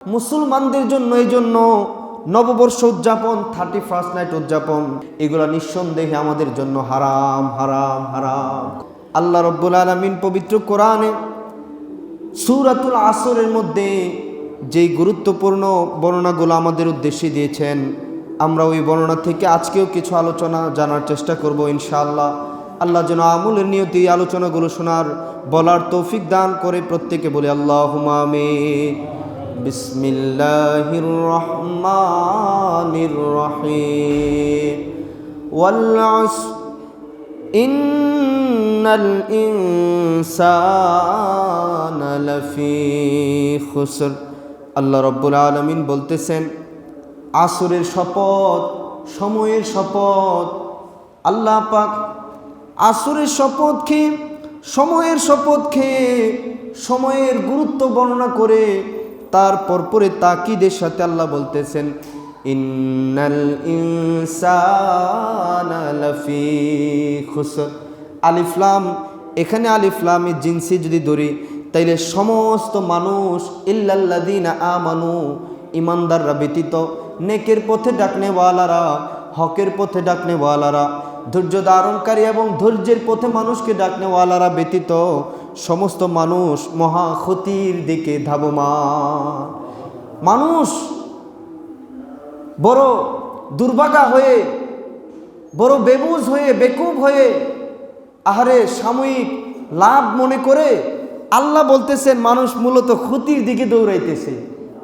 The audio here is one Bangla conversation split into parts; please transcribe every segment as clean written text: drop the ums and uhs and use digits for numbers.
মুসলমানদের জন্য এই জন্য নববর্ষ উদযাপন 31st নাইট উদযাপন এগুলো নিঃসন্দেহে আমাদের জন্য হারাম হারাম হারাম। আল্লাহ রব্বুল আলামিন পবিত্র কোরআনে সূরাতুল আসরের মধ্যে যেই গুরুত্বপূর্ণ বর্ণনাগুলো আমাদের উদ্দেশ্যে দিয়েছেন, আমরা ওই বর্ণনা থেকে আজকেও কিছু আলোচনা জানার চেষ্টা করব ইনশাআল্লাহ। আল্লাহ যেন আমলের নিয়তে এই আলোচনাগুলো শোনার বলার তৌফিক দান করে প্রত্যেকে বলে আল্লাহুম্মা আমিন। বিসমিল্লাহির রহমানির রহিম। ওয়াল আসর ইন্নাল ইনসানা লাফি খুসর। আল্লাহ রাব্বুল আলামিন বলতেছেন, আসরের শপথ, সময়ের শপথ। আল্লাহ পাক আসরের শপথ খেয়ে, সময়ের শপথ খেয়ে সময়ের গুরুত্ব বর্ণনা করে তারপর পরে তাকিদের সাথে আল্লাহ বলতেছেন, ইন্নাল ইনসানা লাফি খুসর। আলিফ লাম, এখানে আলিফ লামে জিনসি যদি ধরি তাইলে সমস্ত মানুষ ইল্লাল্লাযীনা আমানু, ইমানদাররা ব্যতীত, নেকের পথে ডাকনেওয়ালারা, হকের পথে ডাকনেওয়ালারা, ধৈর্য ধারণকারী এবং ধৈর্যের পথে মানুষকে ডাকনেওয়ালারা ব্যতীত সমস্ত মানুষ মহা ক্ষতির দিকে ধাবমান। মানুষ বড় দুর্ভাগা হয়ে, বড় বেবুজ হয়ে, বেকুব হয়ে আহারে সাময়িক লাভ মনে করে আল্লাহ বলতেছেন মানুষ মূলত ক্ষতির দিকে দৌড়াইতেছে,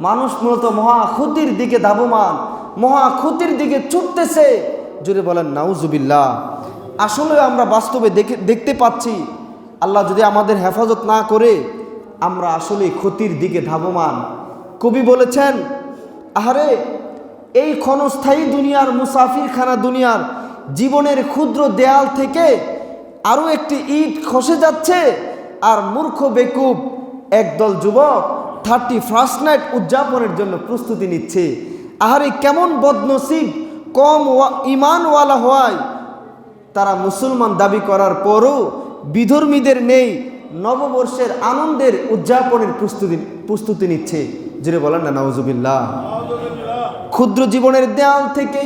মানুষ মূলত মহা ক্ষতির দিকে ধাবমান, মহা ক্ষতির দিকে ছুটতেছে। জুড়ে বলেন নাউজুবিল্লাহ। আসলে আমরা বাস্তবে দেখতে পাচ্ছি, আল্লাহ যদি আমাদের হেফাজত না করে আমরা আসলে ক্ষতির দিকে ধাবমান। কবি বলেছেন, আহারে এই ক্ষণস্থায়ী দুনিয়ার মুসাফিরখানা দুনিয়ার জীবনের ক্ষুদ্র দেয়াল থেকে আরও একটি ইট খসে যাচ্ছে, আর মূর্খ বেকুব একদল যুবক 31st নাইট উদযাপনের জন্য প্রস্তুতি নিচ্ছে। আহারে কেমন বদনসিব, কম ইমানওয়ালা হওয়ায় তারা মুসলমান দাবি করার পরও বিধর্মীদের নেই নববর্ষের আনন্দের উদযাপনের প্রস্তুতি নিচ্ছে। যেটা বলেন না নাউজুবিল্লাহ। ক্ষুদ্র জীবনের দেয়াল থেকে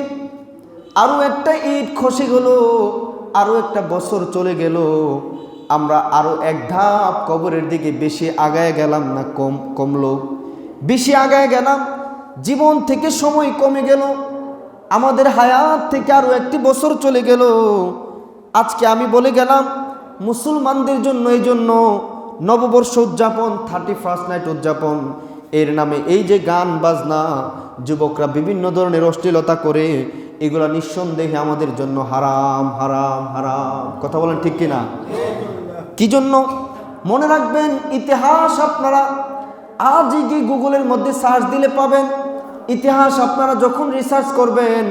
আরও একটা ইট খসে গেল, আরও একটা বছর চলে গেল, আমরা আরও এক ধাপ কবরের দিকে বেশি আগায় গেলাম না কমলো? বেশি আগায় গেলাম, জীবন থেকে সময় কমে গেল, আমাদের হায়াত থেকে আরও একটি বছর চলে গেল। আজকে আমি বলে গেলাম মুসলমানদের জন্য এই জন্য নববর্ষ উদযাপন 31st নাইট উদযাপন এর নামে এই যে গান বাজনা, যুবকরা বিভিন্ন ধরনের অশ্লীলতা করে, এগুলো নিঃসন্দেহে আমাদের জন্য হারাম হারাম হারাম। কথা বলেন ঠিক কিনা? কি জন্য? মনে রাখবেন, ইতিহাস আপনারা আজই গিয়ে গুগলের মধ্যে সার্চ দিলে পাবেন। ইতিহাস আপনারা যখন রিসার্চ করবেন,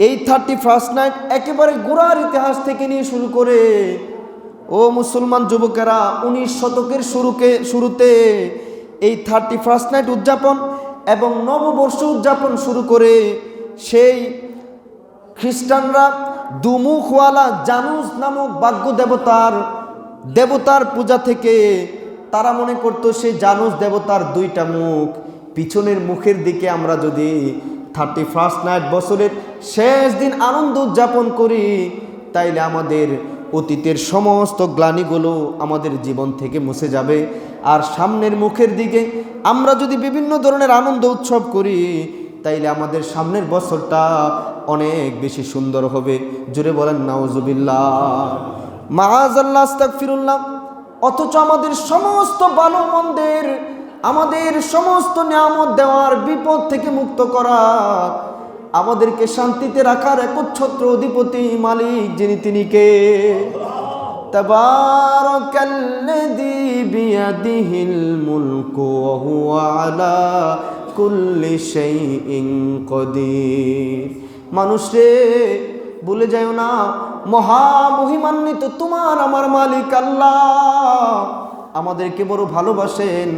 এই 31st নাইট একেবারে গোড়ার ইতিহাস থেকে নিয়ে শুরু করে, ও মুসলমান যুবকেরা 19 শতকের শুরুতে এই 31st নাইট উদযাপন এবং নববর্ষ উদযাপন শুরু করে সেই খ্রিস্টানরা দুমুখওয়ালা জানুস নামক বাগ্য দেবতার পূজা থেকে তারা মনে করতো সেই জানুস দেবতার দুইটা মুখ, পিছনের মুখের দিকে আমরা যদি 31st নাইট বছরের শেষ দিন আনন্দ উদযাপন করি, তাইলে আমাদের অতীতের সমস্ত গ্লানিগুলো আমাদের জীবন থেকে মুছে যাবে। আর সামনের মুখের দিকে আমরা যদি বিভিন্ন ধরনের আনন্দ উৎসব করি, তাইলে আমাদের সামনের বছরটা অনেক বেশি সুন্দর হবে। জুড়ে বলেন নাউজুবিল্লাহ, মাআযাল্লাহ, আস্তাগফিরুল্লাহ। অথচ আমাদের সমস্ত ভালো মন্দের, আমাদের সমস্ত নিয়ামত দেওয়ার, বিপদ থেকে মুক্ত করা, আমাদেরকে শান্তিতে রাখার একচ্ছত্র অধিপতি মালিক যিনি, তিনি কে? তাবারাকাল্লাযী বিয়াদিহিল মুলকু ওয়া হুয়া আলা কুল্লি শাইইন কাদির। মানুষ রে, ভুলে যাও না, মহামহিমান্বিত তোমার আমার মালিক আল্লাহ আমাদেরকে বড় ভালোবাসেন।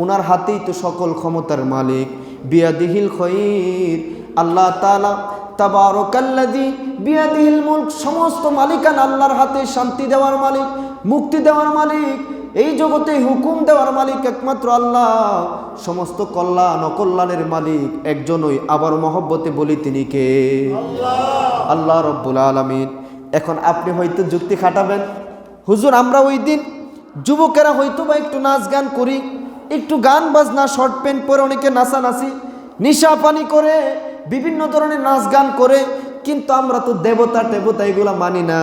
ওনার হাতেই তো সকল ক্ষমতার মালিক। বিয়াদিহিল খায়র, আল্লাহ তাআলা তাবারাকাল্লাযী বিয়াদিহিল মুলক, সমস্ত মালিকানা আল্লাহর হাতে। শান্তি দেওয়ার মালিক, মুক্তি দেওয়ার মালিক, এই জগতে হুকুম দেওয়ার মালিক একমাত্র আল্লাহ, সমস্ত কল্যাণ অকল্যাণের মালিক একজনই, আবার মহব্বতে বলি তিনি কে? আল্লাহ রব্বুল আলামিন। এখন আপনি হয়তো যুক্তি খাটাবেন, হুজুর আমরা ওই দিন যুবকেরা হয়তো বা একটু নাচ গান করি, একটু গান বাজনা শর্ট প্যান্ট পরে অনেকে নাচানাচি নিশা পানি করে বিভিন্ন ধরনের নাচ গান করে, কিন্তু আমরা তো দেবতা এগুলা মানি না।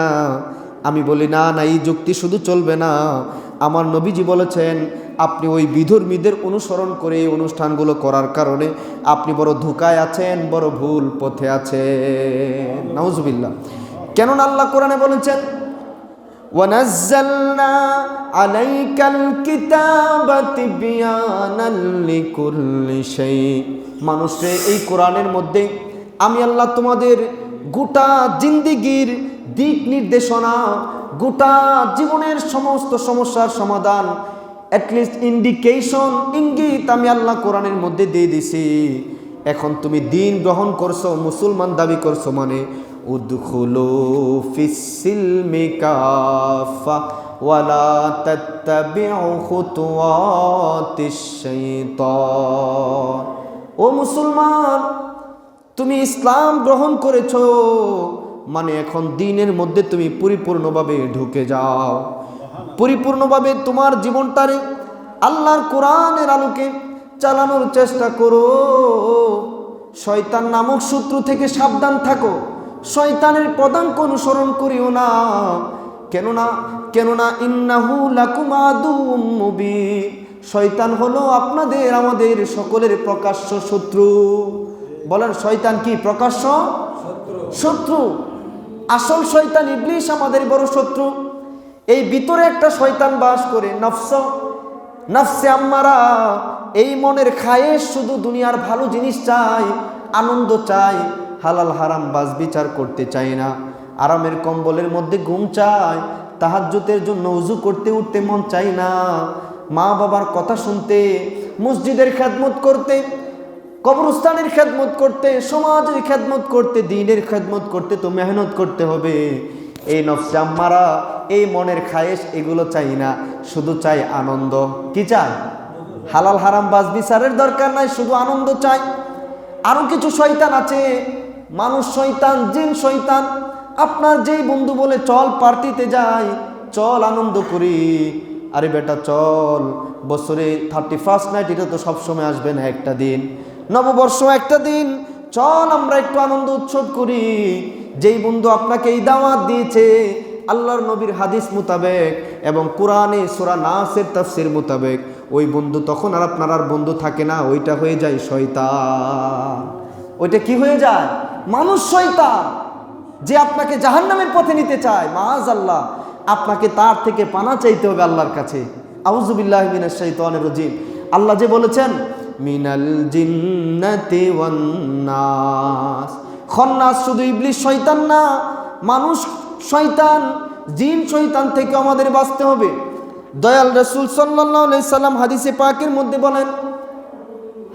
আমি বলি না না, এই যুক্তি শুধু চলবে না। আমার নবীজি বলেছেন আপনি ওই বিধর্মীদের অনুসরণ করে এই অনুষ্ঠানগুলো করার কারণে আপনি বড় ধোঁকায় আছেন, বড় ভুল পথে আছেন। নাউজুবিল্লাহ। কেননা আল্লাহ কোরআনে বলেছেন ওয়ানাজ্জালনা আলাইকাল কিতাবা তিবয়ানাল লিকুল্লি শাই। মানুষে এই কোরআনের মধ্যে আমি আল্লাহ তোমাদের গোটা জিন্দেগির দিক নির্দেশনা, গোটা জীবনের সমস্ত সমস্যার সমাধান, অ্যাটলিস্ট ইন্ডিকেশন, ইঙ্গিত আমি আল্লাহ কোরআনের মধ্যে দিয়ে দিছি। এখন তুমি দিন গ্রহণ করছো, মুসলমান দাবি করছো, মানে উদখুলু ফিস-সিলমি কাফা ওয়ালা তাত্তাবিউ খুতুওয়াতিশ শাইতান। ও মুসলমান, তুমি ইসলাম গ্রহণ করেছো, মানে এখন দ্বীনের মধ্যে তুমি পরিপূর্ণভাবে ঢুকে যাও, পরিপূর্ণভাবে তোমার জীবনটারে আল্লাহর কোরআনের আলোকে চালানোর চেষ্টা করো। শয়তান নামক শত্রু থেকে সাবধান থাকো, শয়তানের পদাঙ্ক অনুসরণ করিও না। কেননা ইন্নাহু লাকুম আদুউম মুবিন। শয়তান হলো আপনাদের আমাদের সকলের প্রকাশ্য শত্রু। বলেন শয়তান কি? প্রকাশ্য শত্রু। আসল শয়তান ইবলিস আমাদের বড় শত্রু। এই ভিতরে একটা শয়তান বাস করে, নফসে আম্মারা। এই মনের খায়েশ শুধু দুনিয়ার ভালো জিনিস চাই, আনন্দ চাই, হালাল হারাম বাজ বিচার করতে চাই না। আরামের কম্বলের মধ্যে ঘুম চাই, তাহাজ্জুদের জন্য ওযু করতে উঠতে মন চাই না। মা বাবার কথা শুনতে, মসজিদের খেদমত করতে, কবরস্থানের খেদমত করতে, সমাজের খেদমত করতে, দ্বীনের খেদমত করতে তো মেহনত করতে হবে। এই নফসে আম্মারা, এই মনের খায়েশ এগুলো চাই না, শুধু চাই আনন্দ। কি চাই? হালাল হারাম বাজ বিচারের দরকার নাই, শুধু আনন্দ চাই। আরো কিছু শয়তান আছে, মানুষ শয়তান, জিন শয়তান। আপনার যেই বন্ধু বলে চল পার্টিতে যাই, চল আনন্দ করি, আরে বেটা চল, বছরে 31st নাইট এটা তো সবসময় আসবে না, একটা দিন, নববর্ষ একটা দিন, চল আমরা একটু আনন্দ উৎসব করি। যেই বন্ধু আপনাকে এই দাওয়াত দিয়েছে আল্লাহর নবীর হাদিস মোতাবেক এবং কোরআনে সূরা নাসের তাফসীর মোতাবেক, ওই বন্ধু তখন আর আপনার আর বন্ধু থাকে না, ওইটা হয়ে যায় শয়তান। ওইটা কি হয়ে যায়? মানুষ শয়তান, যে আপনাকে জাহান্নামের পথে নিতে চায়। মাআযাল্লাহ, আপনাকে তার থেকে পানা চাইতে হবে আল্লাহর কাছে। আউযু বিল্লাহি মিনাশ শাইতানির রাজীম। আল্লাহ যে বলেছেন মিনাল জিন্নাতি ওয়ান নাস। খন্নাস শুধু ইবলিস শয়তান না, মানুষ শয়তান, জিন শয়তান থেকে আমাদের বাঁচতে হবে। দয়াল রাসূল সাল্লাল্লাহু আলাইহি সাল্লাম হাদিসে পাকের মধ্যে বলেন,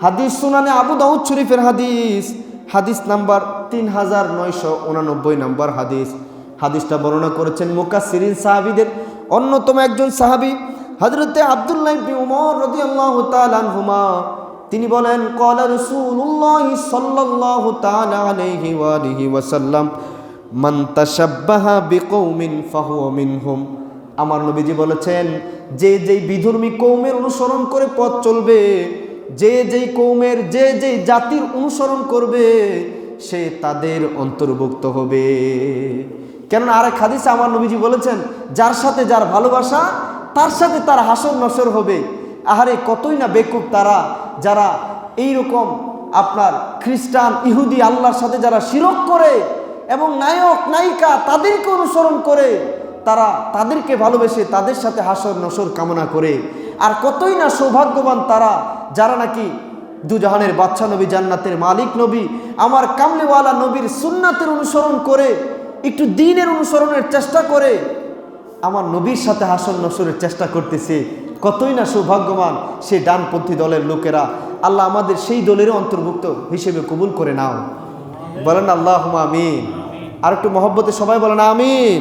হাদিস সুনানে আবু দাউদ শরীফের হাদিস, হাদিস নাম্বার 3989 নম্বর হাদিস। হাদিসটা বর্ণনা করেছেন মুকাসসিরিন সাহাবীদের অন্যতম একজন সাহাবী হযরতে আব্দুল্লাহ ইবনে উমর রাদিয়াল্লাহু তাআলা আনহুমা। তিনি বলেন, ক্বালা রাসূলুল্লাহ সাল্লাল্লাহু তাআলা আলাইহি ওয়া আলিহি ওয়াসাল্লাম, মান তাশাব্বাহা বিকৌমিন ফাহুয়া মিনহুম। আমার নবীজি বলেছেন, যে যেই বিধর্মী কওমের অনুসরণ করে পথ চলবে, যে যেই কওমের, যে যেই জাতির অনুসরণ করবে, সে তাদের অন্তর্ভুক্ত হবে। কেননা আরেক হাদিসে আমার নবীজি বলেছেন, যার সাথে যার ভালোবাসা, তার সাথে তার হাসর নসর হবে। আহারে কতই না বেকুব তারা, যারা এইরকম আপনার খ্রিস্টান, ইহুদি, আল্লাহর সাথে যারা শিরক করে এবং নায়ক নায়িকা তাদেরকে অনুসরণ করে, তারা তাদেরকে ভালোবেসে তাদের সাথে হাসর নসর কামনা করে। আর কতই না সৌভাগ্যবান তারা, যারা নাকি দুজাহানের বাদশা নবী, জান্নাতের মালিক নবী, আমার কামলিওয়ালা নবীর সুন্নাতের অনুসরণ করে, একটু দ্বীনের অনুসরণের চেষ্টা করে আমার নবীর সাথে হাসর নসরের চেষ্টা করতেছে। কতই না সৌভাগ্যবান সেই ডানপন্থী দলের লোকেরা। আল্লাহ আমাদের সেই দলের অন্তর্ভুক্ত হিসেবে কবুল করে নাও। বলেন আল্লাহুম্মা আমিন। আর একটু মহব্বতে সবাই বলেন আমিন।